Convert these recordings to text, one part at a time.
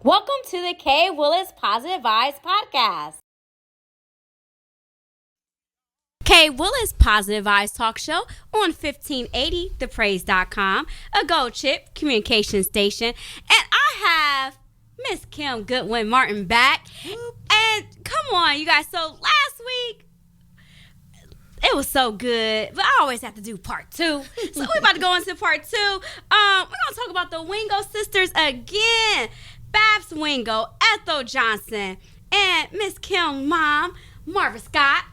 Welcome to the K. Willis Positive Vibes Podcast. K. Willis Positive Vibes Talk Show on 1580thepraise.com, a Gold Chip communication station. And I have Miss Kim Goodwin-Martin back. And come on, you guys. So last week, it was so good, but I always have to do part two. So we're about to go into part two. We're going to talk about the Wingo Sisters again. Babs Wingo, Ethel Johnson, and Miss Kim mom, Marva Scott.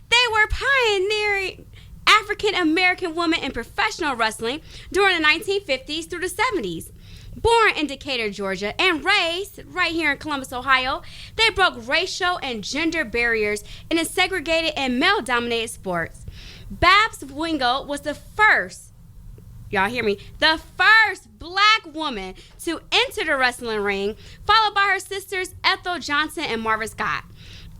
They were pioneering African-American women in professional wrestling during the 1950s through the 70s. Born in Decatur, Georgia, and raised right here in Columbus, Ohio, they broke racial and gender barriers in a segregated and male-dominated sports. Babs Wingo was the first, y'all hear me, the first black woman to enter the wrestling ring, followed by her sisters Ethel Johnson and Marva Scott.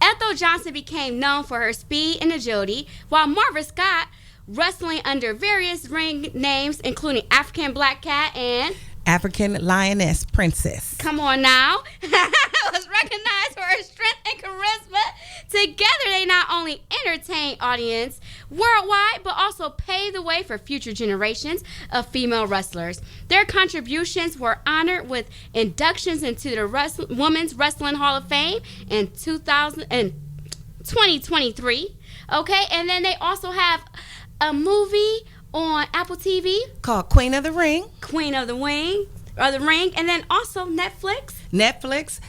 Ethel Johnson became known for her speed and agility, while Marva Scott wrestling under various ring names, including African Black Cat and African Lioness Princess. Come on now. Was recognized for her strength and charisma. Together, they not only entertained audience worldwide, but also paved the way for future generations of female wrestlers. Their contributions were honored with inductions into the Women's Wrestling Hall of Fame in 2023. Okay, and then they also have a movie on Apple TV called Queen of the Ring. Queen of the Ring, or the Ring, and then also Netflix,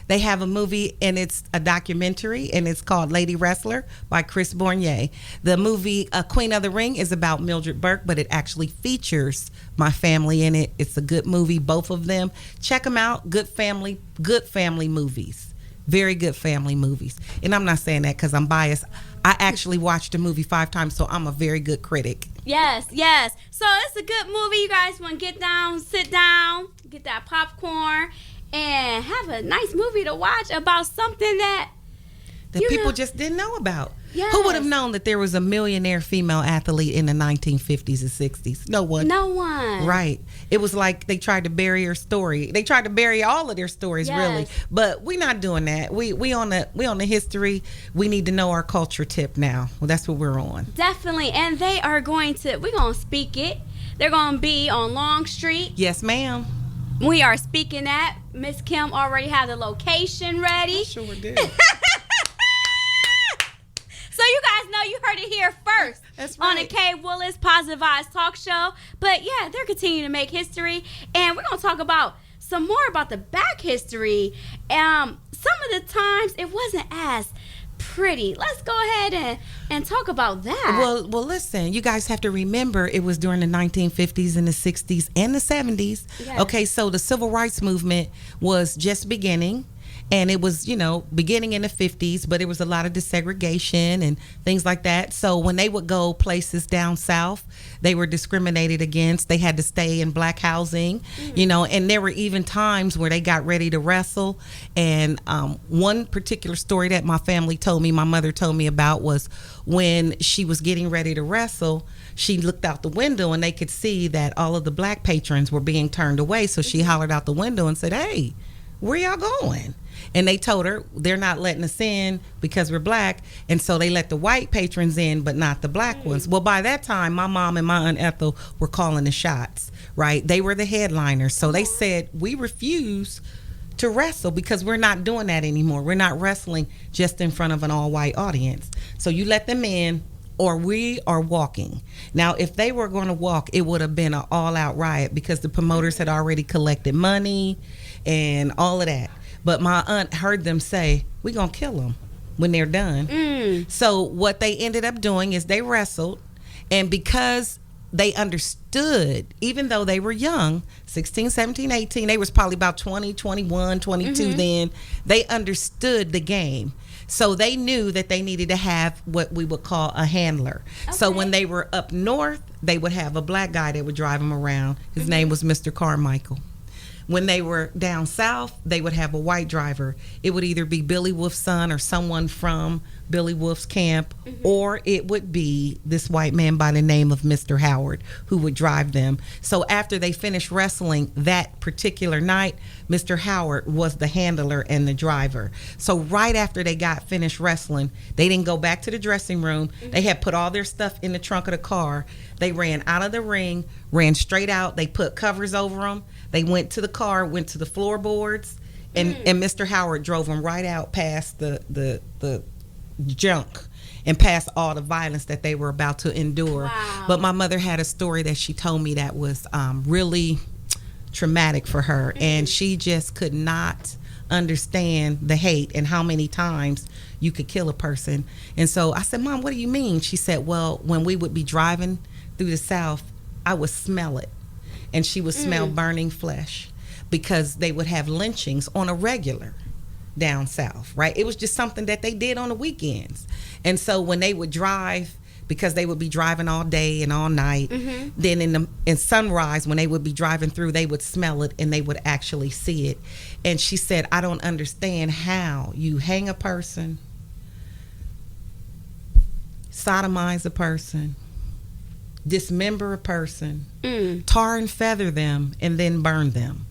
they have a movie and it's a documentary and it's called Lady Wrestler by Chris Bournier. The movie Queen of the Ring is about Mildred Burke, but it actually features my family in it. It's a good movie, both of them. Check them out. Good family movies. Very good family movies. And I'm not saying that because I'm biased. I actually watched the movie 5 times, so I'm a very good critic. Yes. So it's a good movie. You guys want to get down, sit down, get that popcorn, and have a nice movie to watch about something that people just didn't know about. Yes. Who would have known that there was a millionaire female athlete in the 1950s and 60s? No one. Right. It was like they tried to bury her story. They tried to bury all of their stories, yes, really. But we're not doing that. We on the history. We need to know our culture tip now. Well, that's what we're on. Definitely. And we're going to speak it. They're going to be on Long Street. Yes, ma'am. We are speaking that. Miss Kim already have the location ready. I sure did. So you guys know you heard it here first. That's right. On the K. Willis Positive Vibes Talk Show. But yeah, they're continuing to make history. And we're going to talk about some more about the back history. Some of the times it wasn't as pretty. Let's go ahead and talk about that. Well, listen, you guys have to remember it was during the 1950s and the 60s and the 70s. Yes. Okay, so the civil rights movement was just beginning. And it was, beginning in the 50s, but it was a lot of desegregation and things like that. So when they would go places down south, they were discriminated against. They had to stay in black housing, and there were even times where they got ready to wrestle. And one particular story that my mother told me about was when she was getting ready to wrestle, she looked out the window and they could see that all of the black patrons were being turned away. So she hollered out the window and said, "Hey, where y'all going?" And they told her they're not letting us in because we're black. And so they let the white patrons in, but not the black ones. Well, by that time, my mom and my Aunt Ethel were calling the shots, right? They were the headliners. So they said, we refuse to wrestle because we're not doing that anymore. We're not wrestling just in front of an all-white audience. So you let them in or we are walking. Now, if they were going to walk, it would have been an all-out riot because the promoters had already collected money and all of that. But my aunt heard them say, we're going to kill them when they're done. So what they ended up doing is they wrestled. And because they understood, even though they were young, 16, 17, 18, they was probably about 20, 21, 22 then, they understood the game. So they knew that they needed to have what we would call a handler. Okay. So when they were up north, they would have a black guy that would drive them around. His name was Mr. Carmichael. When they were down south, they would have a white driver. It would either be Billy Wolf's son or someone from Billy Wolf's camp, or it would be this white man by the name of Mr. Howard who would drive them. So after they finished wrestling that particular night, Mr. Howard was the handler and the driver. So right after they got finished wrestling, they didn't go back to the dressing room. They had put all their stuff in the trunk of the car. They ran out of the ring, ran straight out. They put covers over them. They went to the car, went to the floorboards, and Mr. Howard drove them right out past the junk and past all the violence that they were about to endure. Wow. But my mother had a story that she told me that was really traumatic for her, and she just could not understand the hate and how many times you could kill a person. And so I said, Mom, what do you mean? She said, well, when we would be driving through the South, I would smell it, and she would smell burning flesh, because they would have lynchings on a regular down south, right? It was just something that they did on the weekends. And so when they would drive, because they would be driving all day and all night, then in sunrise, when they would be driving through, they would smell it and they would actually see it. And she said, I don't understand how you hang a person, sodomize a person, dismember a person, tar and feather them, and then burn them.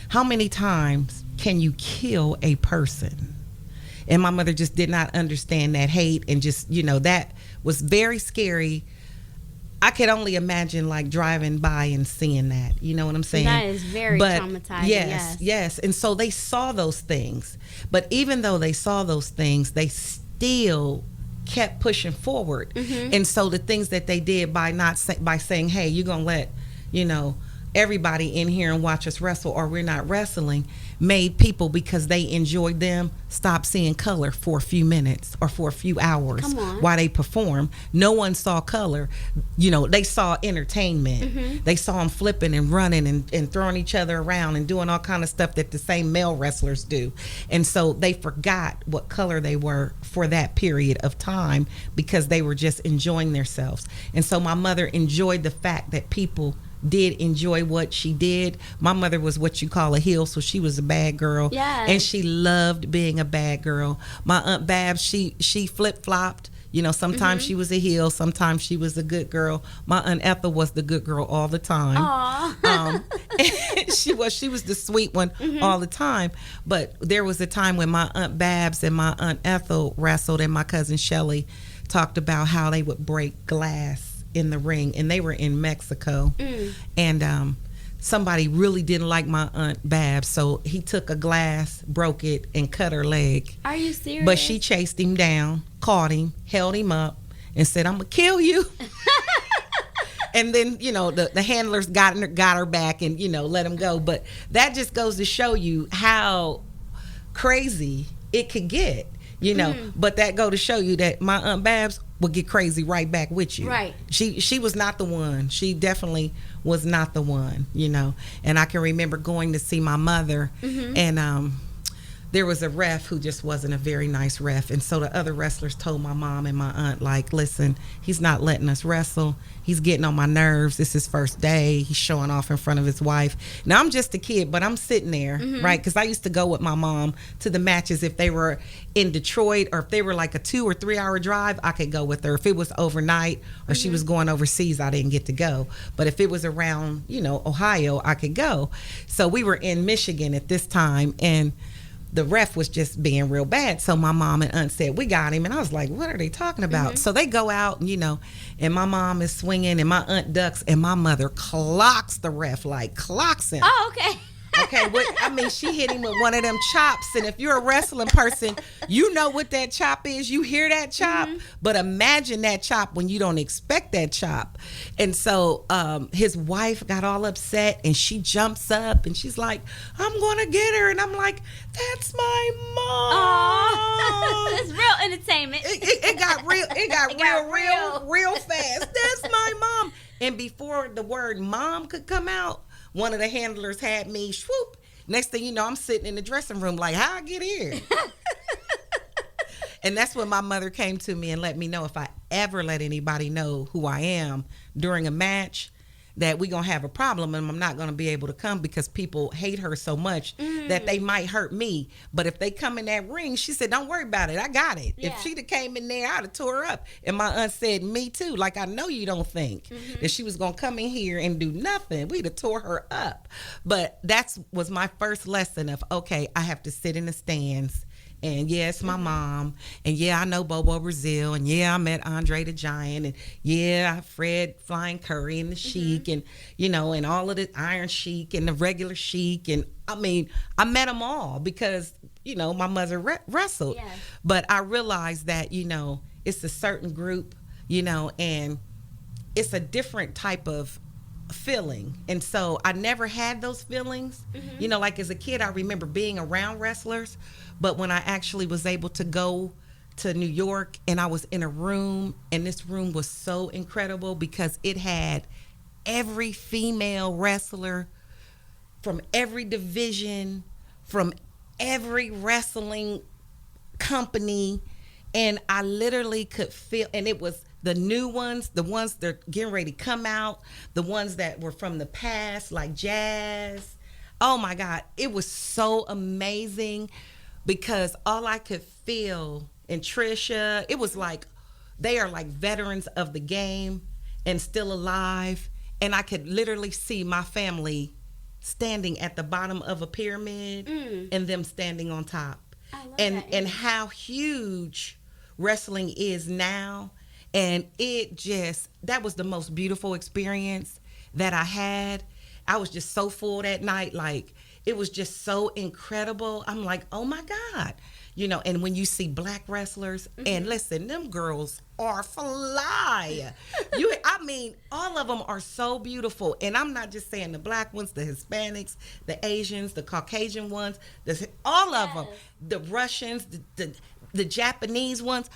How many times can you kill a person? And my mother just did not understand that hate, and just, that was very scary. I could only imagine like driving by and seeing that, you know what I'm saying? That is very traumatizing. Yes. And so they saw those things, but even though they saw those things, they still kept pushing forward. And so the things that they did by saying, hey, you're gonna let everybody in here and watch us wrestle, or we're not wrestling, made people, because they enjoyed them, stop seeing color for a few minutes or for a few hours while they perform. No one saw color. They saw entertainment. They saw them flipping and running and throwing each other around and doing all kind of stuff that the same male wrestlers do. And so they forgot what color they were for that period of time, because they were just enjoying themselves. And so my mother enjoyed the fact that people did enjoy what she did. My mother was what you call a heel, so she was a bad girl. Yes. And she loved being a bad girl. My Aunt Babs, she flip-flopped. Sometimes she was a heel, sometimes she was a good girl. My Aunt Ethel was the good girl all the time. She was the sweet one all the time. But there was a time when my Aunt Babs and my Aunt Ethel wrestled, and my cousin Shelly talked about how they would break glass in the ring, and they were in Mexico. And somebody really didn't like my Aunt Babs, so he took a glass, broke it, and cut her leg. Are you serious? But she chased him down, caught him, held him up, and said, I'm gonna kill you. And then the handlers got her back and let him go. But that just goes to show you how crazy it could get. But that go to show you that my Aunt Babs would get crazy right back with you. Right. She was not the one. She definitely was not the one, And I can remember going to see my mother, and there was a ref who just wasn't a very nice ref. And so the other wrestlers told my mom and my aunt, like, listen, he's not letting us wrestle. He's getting on my nerves. This is his first day. He's showing off in front of his wife. Now, I'm just a kid, but I'm sitting there, right? Because I used to go with my mom to the matches. If they were in Detroit, or if they were like a 2 or 3 hour drive, I could go with her. If it was overnight or she was going overseas, I didn't get to go. But if it was around, Ohio, I could go. So we were in Michigan at this time, and the ref was just being real bad. So my mom and aunt said, we got him. And I was like, what are they talking about? So they go out, and my mom is swinging, and my aunt ducks, and my mother clocks the ref, clocks him. Oh, okay. Okay, she hit him with one of them chops, and if you're a wrestling person, you know what that chop is. You hear that chop, but imagine that chop when you don't expect that chop. And so his wife got all upset, and she jumps up, and she's like, I'm gonna get her. And I'm like, that's my mom. It's real entertainment. It got real fast. That's my mom. And before the word mom could come out, one of the handlers had me swoop. Next thing you know, I'm sitting in the dressing room like, how I get here? And that's when my mother came to me and let me know if I ever let anybody know who I am during a match, that we're going to have a problem and I'm not going to be able to come because people hate her so much that they might hurt me. But if they come in that ring, she said, don't worry about it. I got it. Yeah. If she'd have came in there, I'd have tore her up. And my aunt said, me too. Like, I know you don't think that she was going to come in here and do nothing. We'd have tore her up. But that was my first lesson of, okay, I have to sit in the stands. And yeah, it's my mom. And yeah, I know Bobo Brazil. And yeah, I met Andre the Giant. And yeah, Fred Flying Curry and the Sheik. And, you know, and all of the Iron Sheik and the regular Sheik. And I mean, I met them all because, you know, my mother wrestled. Yes. But I realized that, you know, it's a certain group, you know, and it's a different type of feeling. And so I never had those feelings. You know, like as a kid, I remember being around wrestlers. But when I actually was able to go to New York and I was in a room, and this room was so incredible because it had every female wrestler from every division, from every wrestling company. And I literally could feel, and it was the new ones, the ones that are getting ready to come out, the ones that were from the past, like Jazz. Oh my God, it was so amazing. Because all I could feel, and Trisha, it was like they are like veterans of the game and still alive. And I could literally see my family standing at the bottom of a pyramid and them standing on top. And how huge wrestling is now. And that was the most beautiful experience that I had. I was just so full that night, like, it was just so incredible. I'm like, oh my God. You know, and when you see black wrestlers, and listen, them girls are fly. I mean, all of them are so beautiful. And I'm not just saying the black ones, the Hispanics, the Asians, the Caucasian ones, all of them, the Russians, the Japanese ones,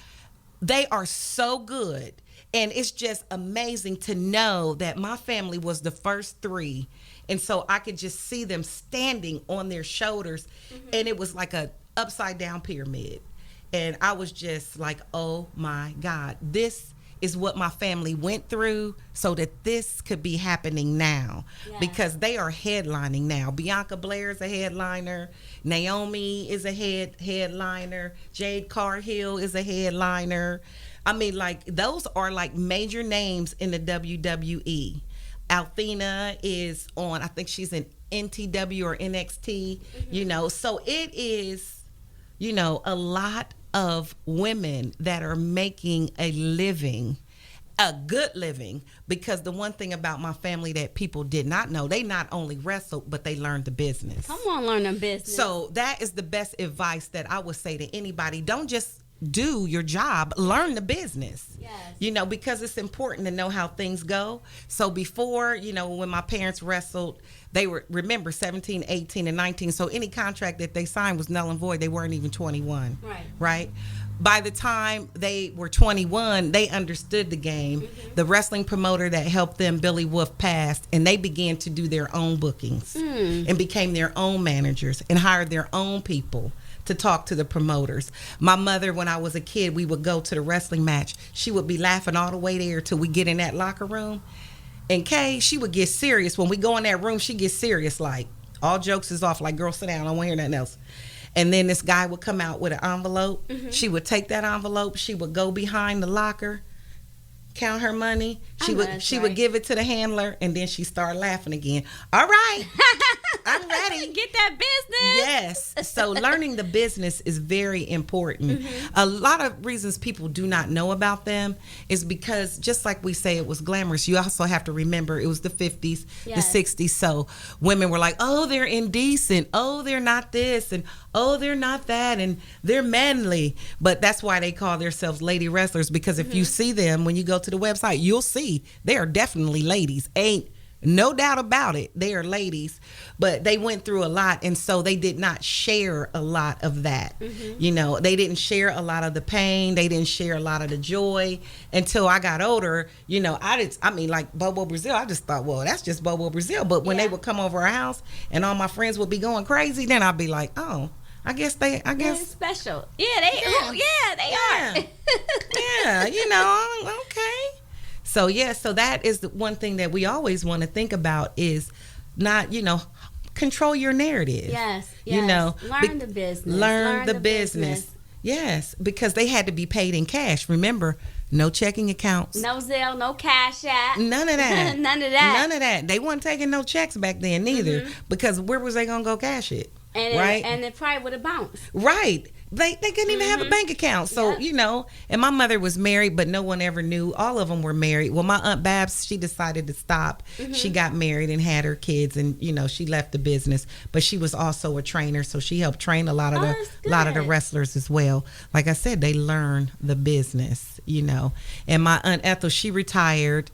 they are so good. And it's just amazing to know that my family was the first three. And so I could just see them standing on their shoulders. And it was like a upside down pyramid. And I was just like, oh my God, this is what my family went through so that this could be happening now. Because they are headlining now. Bianca Blair is a headliner. Naomi is a headliner. Jade Cargill is a headliner. I mean, like, those are like major names in the WWE. Althena is on, I think she's in NTW or NXT, you know. So it is, you know, a lot of women that are making a living, a good living, because the one thing about my family that people did not know, they not only wrestled, but they learned the business. Come on, learn the business. So that is the best advice that I would say to anybody. Don't just do your job, learn the business. Yes. You know, because it's important to know how things go. So before, you know, when my parents wrestled, they were, remember, 17, 18, and 19. So any contract that they signed was null and void. They weren't even 21. Right? By the time they were 21, they understood the game. The wrestling promoter that helped them, Billy Wolf, passed, and they began to do their own bookings and became their own managers and hired their own people to talk to the promoters. My mother, when I was a kid, we would go to the wrestling match. She would be laughing all the way there till we get in that locker room. And Kay, she would get serious. When we go in that room, she gets serious, like, all jokes is off, like, girl, sit down, I don't want to hear nothing else. And then this guy would come out with an envelope. She would take that envelope. She would go behind the locker, count her money. She would give it to the handler, and then she started laughing again. All right, I'm ready. Get that business. Yes. So learning the business is very important. A lot of reasons people do not know about them is because, just like we say it was glamorous, you also have to remember it was the 50s, the 60s. So women were like, oh, they're indecent. Oh, they're not this. And oh, they're not that. And they're manly. But that's why they call themselves lady wrestlers, because if you see them, when you go to the website, you'll see they are definitely ladies. Ain't no doubt about it. They are ladies, but they went through a lot, and so they did not share a lot of that. You know, they didn't share a lot of the pain. They didn't share a lot of the joy until I got older. You know, I mean, like Bobo Brazil, I just thought, well, that's just Bobo Brazil. But when they would come over our house and all my friends would be going crazy, then I'd be like, oh, I guess they're special. Yeah, they are. Yeah, you know, okay. So so that is the one thing that we always want to think about is not, control your narrative. Yes. Learn the business. Learn the business. Yes, because they had to be paid in cash. Remember, no checking accounts. No Zelle, no Cash App. None of that. None of that. None of that. They weren't taking no checks back then neither, because where was they going to go cash it? And it probably would have bounced. Right. They couldn't even have a bank account. So, and my mother was married, but no one ever knew. All of them were married. Well, my Aunt Babs, she decided to stop. She got married and had her kids, and, she left the business. But she was also a trainer, so she helped train a lot of the wrestlers as well. Like I said, they learn the business, And my Aunt Ethel, she retired.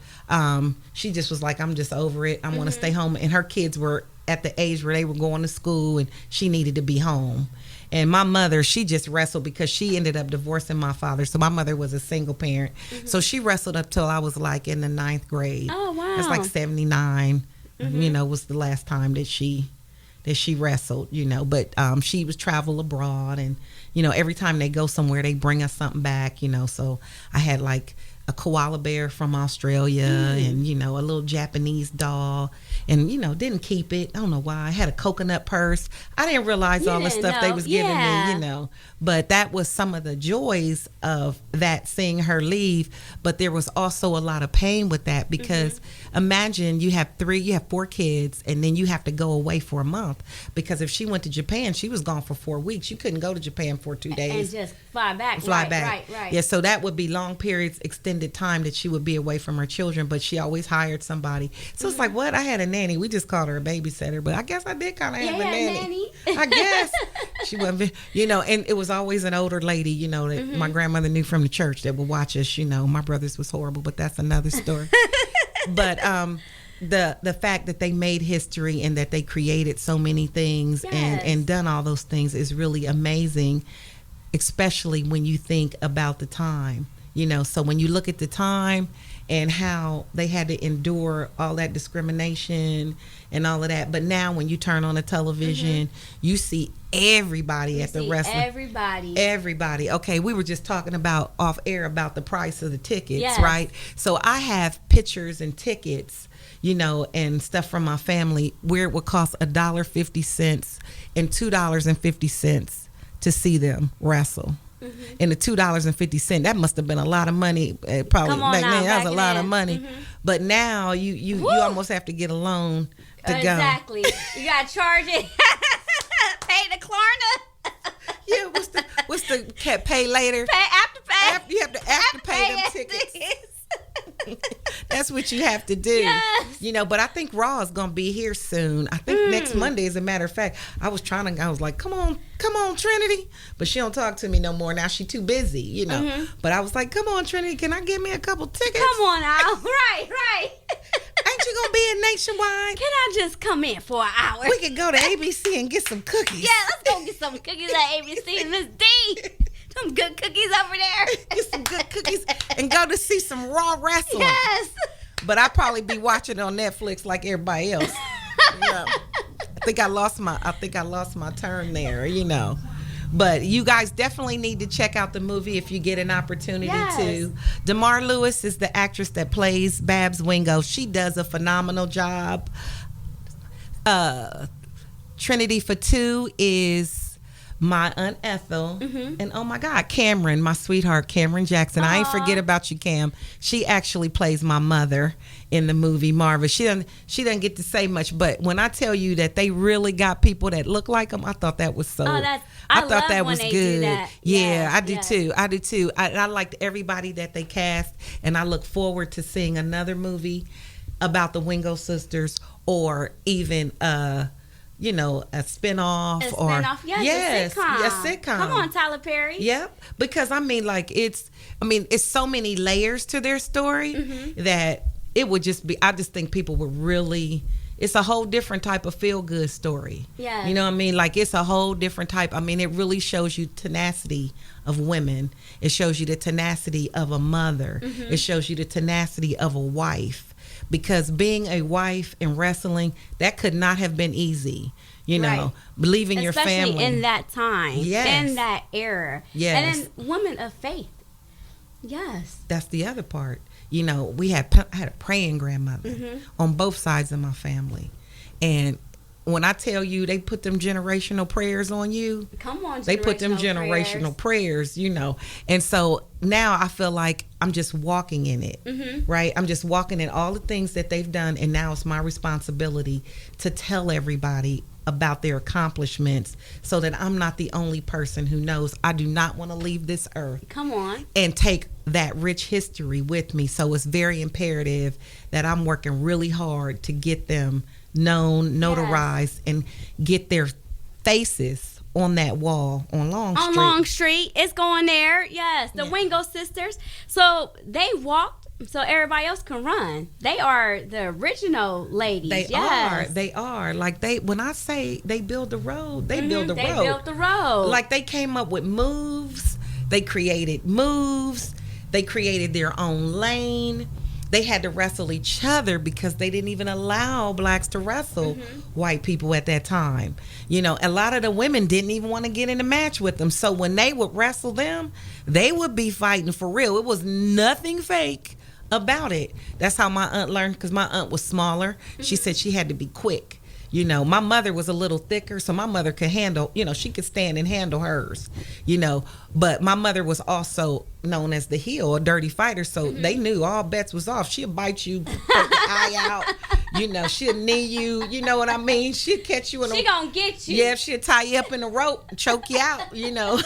She just was like, I'm just over it. I want to stay home. And her kids were at the age where they were going to school, and she needed to be home. And my mother, she just wrestled because she ended up divorcing my father. So my mother was a single parent. So she wrestled up till I was like in the 9th grade. Oh, wow. That's like 79, was the last time that she wrestled, But she was travel abroad, and, every time they go somewhere, they bring us something back, So I had like a koala bear from Australia and, a little Japanese doll, and, didn't keep it. I don't know why. I had a coconut purse. I didn't realize all the stuff they was giving me, But that was some of the joys of that, seeing her leave. But there was also a lot of pain with that, because imagine you have 4 kids, and then you have to go away for a month, because if she went to Japan, she was gone for 4 weeks. You couldn't go to Japan for 2 days. And just fly back. Right. Yeah, so that would be long periods, extended time that she would be away from her children, but she always hired somebody. So it's like, what? I had a nanny. We just called her a babysitter, but I guess I did kind of have a nanny. I guess. She wasn't, and it was always an older lady, that my grandmother knew from the church that would watch us, My brothers was horrible, but that's another story. But the fact that they made history and that they created so many things and done all those things is really amazing, especially when you think about the time. So when you look at the time and how they had to endure all that discrimination and all of that. But now when you turn on the television, you see everybody at the wrestling. Everybody. Okay, we were just talking about off air about the price of the tickets, right? So I have pictures and tickets, and stuff from my family where it would cost $1.50 and $2.50 to see them wrestle. And the $2.50, that must have been a lot of money. Probably back then, that was a lot of money. But now you almost have to get a loan to go. Exactly. You got to charge it. Pay the Klarna. Yeah, what's the pay later? After pay. You have to after pay them tickets. That's what you have to do. Yes. But I think Raw is going to be here soon. I think next Monday, as a matter of fact. I was like, come on, Trinity. But she don't talk to me no more. Now she too busy, But I was like, come on, Trinity, can I get me a couple tickets? Come on now. Right. Ain't you going to be in Nationwide? Can I just come in for an hour? We could go to ABC and get some cookies. Yeah, let's go get some cookies at ABC and Miss D. Some good cookies over there. Get some good cookies and go to see some Raw wrestling. Yes. But I'd probably be watching it on Netflix like everybody else. I think I lost my turn there, But you guys definitely need to check out the movie if you get an opportunity to. DeMar Lewis is the actress that plays Babs Wingo. She does a phenomenal job. Trinity for 2 is my Aunt Ethel, and oh my God, Cameron, my sweetheart, Cameron Jackson. I ain't forget about you, Cam. She actually plays my mother in the movie Marva. She doesn't get to say much, but when I tell you that they really got people that look like them, I thought that was so. I thought that was good. Yeah, yes, I do too. I liked everybody that they cast, and I look forward to seeing another movie about the Wingo Sisters, or even a spinoff. Yes, a sitcom. Come on, Tyler Perry. Yep, because it's so many layers to their story that it would just be. I just think people would really. It's a whole different type of feel good story. Yeah, you know what I mean. Like, it's a whole different type. I mean, it really shows you tenacity of women. It shows you the tenacity of a mother. It shows you the tenacity of a wife. Because being a wife in wrestling, that could not have been easy. Believing your family. Especially in that time. Yes. In that era. Yes. And then women of faith. Yes. That's the other part. you know, I had a praying grandmother on both sides of my family. And when I tell you they put them generational prayers on you, come on, they put them generational prayers, you know. And so now I feel like I'm just walking in it, right? I'm just walking in all the things that they've done, and now it's my responsibility to tell everybody about their accomplishments so that I'm not the only person who knows. I do not want to leave this earth. Come on. And take that rich history with me. So it's very imperative that I'm working really hard to get them known, notarized, and get their faces on that wall on Long Street. On Long Street. It's going there. Yes. The Wingo Sisters. So they walked so everybody else can run. They are the original ladies. They are. Like when I say they build the road, they build the road. They built the road. Like they came up with moves. They created moves. They created their own lane. They had to wrestle each other because they didn't even allow blacks to wrestle white people at that time. You know, a lot of the women didn't even want to get in a match with them. So when they would wrestle them, they would be fighting for real. It was nothing fake about it. That's how my aunt learned, because my aunt was smaller. She said she had to be quick. You know, my mother was a little thicker, so my mother could handle, you know, she could stand and handle hers, you know. But my mother was also known as the heel, a dirty fighter, so they knew all bets was off. She'll bite you, poke the eye out, you know, she'll knee you, you know what I mean? She'll catch you in She gonna get you. Yeah, she'll tie you up in a rope and choke you out, you know.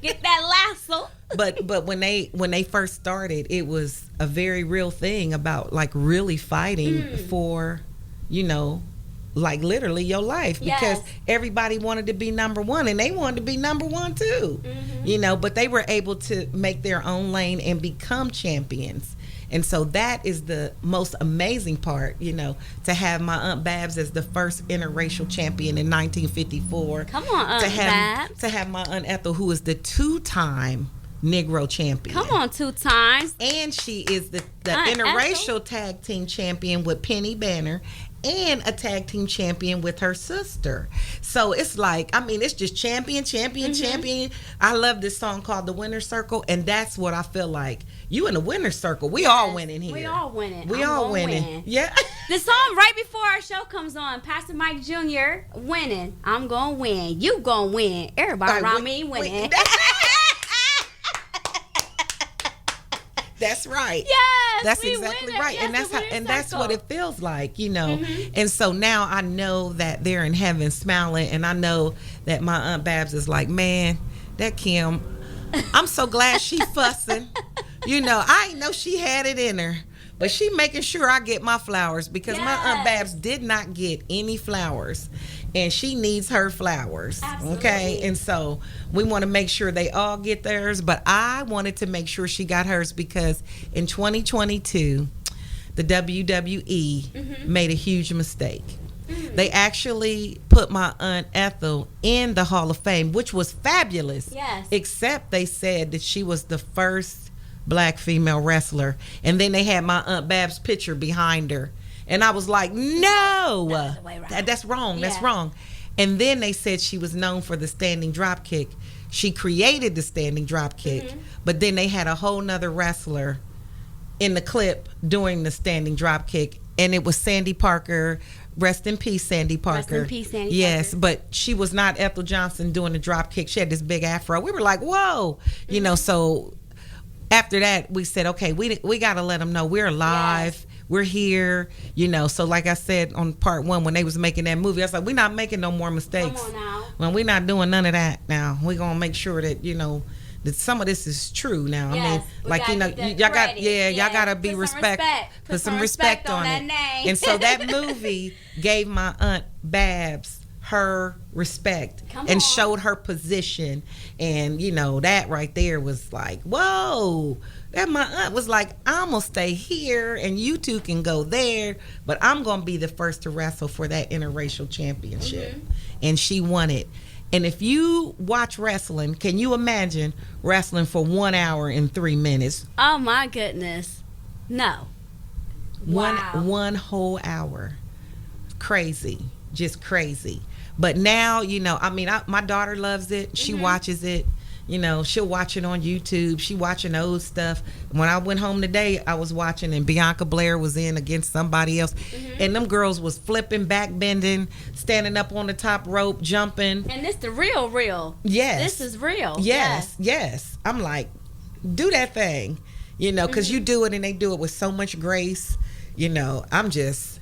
Get that lasso. But when they first started, it was a very real thing about like really fighting for, you know, like literally your life, because everybody wanted to be number one, and they wanted to be number one too, you know, but they were able to make their own lane and become champions. And so that is the most amazing part, you know, to have my Aunt Babs as the first interracial champion in 1954. Come on, Aunt Babs. To have my Aunt Ethel, who is the two-time Negro champion. Come on, 2 times. And she is the interracial tag team champion with Penny Banner, and a tag team champion with her sister. So it's like, I mean, it's just champion. I love this song called The Winner's Circle, and that's what I feel like. You in the winner's circle. We all winning here. We all winning. We all winning. Yeah. The song right before our show comes on, Pastor Mike Jr. winning. I'm gonna win. You gonna win. Everybody around me winning. That's right. Yes, that's exactly right. Yes, and that's what it feels like, you know. And so now I know that they're in heaven smiling, and I know that my Aunt Babs is like, man, that Kim, I'm so glad she fussing. You know, I didn't know she had it in her, but she making sure I get my flowers, because my Aunt Babs did not get any flowers, and she needs her flowers. Absolutely. Okay, and so we want to make sure they all get theirs, but I wanted to make sure she got hers because in 2022 the WWE made a huge mistake. They actually put my Aunt Ethel in the Hall of Fame, which was fabulous. Yes. Except they said that she was the first black female wrestler, and then they had my Aunt Babs picture behind her. And I was like, no, that's wrong. That's wrong. And then they said she was known for the standing drop kick. She created the standing drop kick, but then they had a whole nother wrestler in the clip doing the standing drop kick, and it was Sandy Parker. Rest in peace, Sandy Parker. Rest in peace, Sandy Yes, Parker. but she was not Ethel Johnson doing the drop kick. She had this big afro. We were like, whoa, you know. So after that, we said, okay, we got to let them know we're alive. Yes. We're here, you know. So like I said on part 1, when they was making that movie, I was like, we're not making no more mistakes. Come on now. Well, we're not doing none of that now. We're going to make sure that, you know, that some of this is true now. Yes, I mean, like, you know, y'all got, y'all got to be put some respect on it. Name. And so that movie gave my Aunt Babs her respect and showed her position. And, you know, that right there was like, whoa. That my aunt was like, I'm going to stay here and you two can go there, but I'm going to be the first to wrestle for that interracial championship. And she won it. And if you watch wrestling, can you imagine wrestling for 1 hour and 3 minutes? Oh my goodness. No. Wow. One whole hour. Crazy. Just crazy. But now, you know, I mean, my daughter loves it. She watches it. You know, she'll watch it on YouTube. She watching old stuff. When I went home today, I was watching, and Bianca Blair was in against somebody else. And them girls was flipping, back bending, standing up on the top rope, jumping. And this the real. Yes. This is real. Yes. I'm like, do that thing. You know, because you do it and they do it with so much grace. You know, I just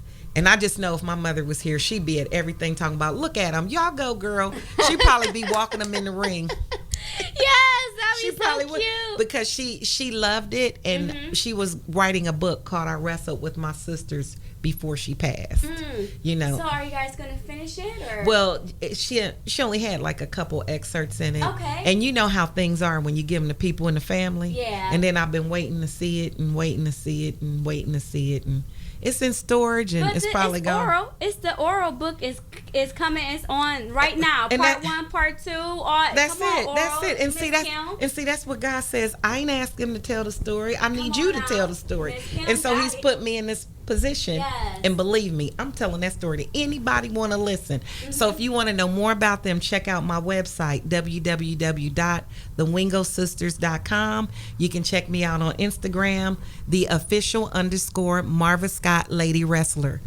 know if my mother was here, she'd be at everything talking about, look at them. Y'all go, girl. She'd probably be walking them in the ring. Yes, that'd be so cute. Because she loved it, and she was writing a book called I Wrestled with My Sisters before she passed. You know. So are you guys going to finish it? Or? Well, she only had like a couple excerpts in it. Okay. And you know how things are when you give them to people in the family. Yeah. And then I've been waiting to see it and waiting to see it and waiting to see it, and it's in storage, and it's probably gone. Oral. It's the oral book is coming. It's on right now. Part 1, part 2. That's it. And Kim. see, that's what God says. I ain't asking him to tell the story. I need you to tell the story. And so He's put me in this position. Yes. And believe me, I'm telling that story to anybody want to listen. So if you want to know more about them, check out my website, www.thewingosisters.com. You can check me out on Instagram, the official _ Marva Scott Lady Wrestler.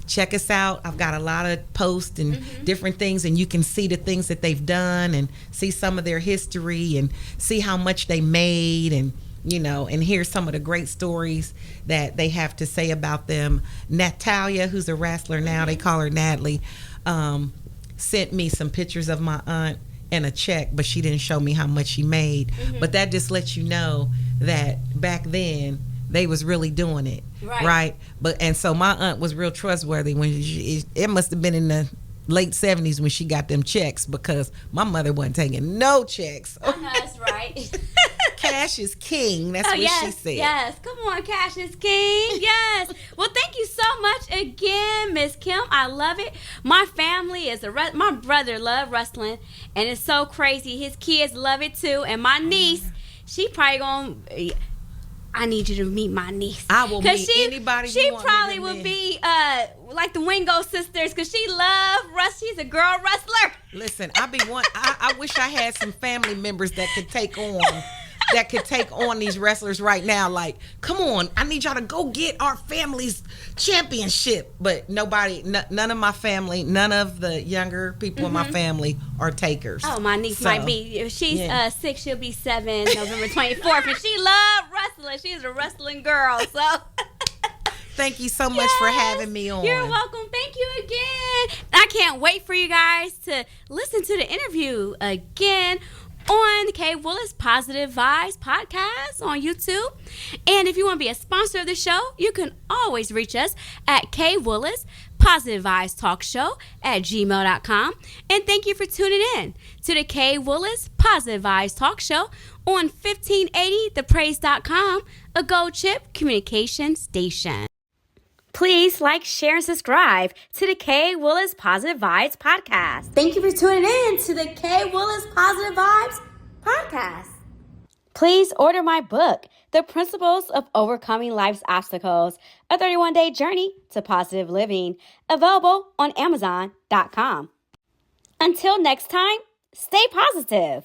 Check us out. I've got a lot of posts and different things, and you can see the things that they've done and see some of their history and see how much they made, and you know, and hear some of the great stories that they have to say about them. Natalia, who's a wrestler now, they call her Natalie, sent me some pictures of my aunt and a check, but she didn't show me how much she made. But that just lets you know that back then they was really doing it, right? And so my aunt was real trustworthy when it must have been in the late 70s when she got them checks, because my mother wasn't taking no checks. I know, that's right. Cash is king. That's what she said. Yes, come on, cash is king. Yes. Well, thank you so much again, Miss Kim. I love it. My family is my brother loved wrestling, and it's so crazy. His kids love it too, and my niece, she probably gonna. I need you to meet my niece. I will meet anybody. She probably would be like the Wingo Sisters, because she loves wrestling. She's a girl wrestler. Listen, I wish I had some family members that could take on these wrestlers right now. Like, come on, I need y'all to go get our family's championship. But none of my family, none of the younger people in my family are takers. Oh, my niece might be. If she's 6, she'll be 7, November 24th. And she loves wrestling. She's a wrestling girl. So thank you so much for having me on. You're welcome. Thank you again. I can't wait for you guys to listen to the interview again on the K Willis Positive Vibes podcast on YouTube. And if you want to be a sponsor of the show, you can always reach us at K Willis Positive Vibes Talk Show at gmail.com. And thank you for tuning in to the K Willis Positive Vibes Talk Show on 1580thepraise.com, a Gold Chip communication station. Please like, share, and subscribe to the K Willis Positive Vibes podcast. Thank you for tuning in to the K Willis Positive Vibes podcast. Please order my book, The Principles of Overcoming Life's Obstacles, a 31-day journey to positive living, available on Amazon.com. Until next time, stay positive.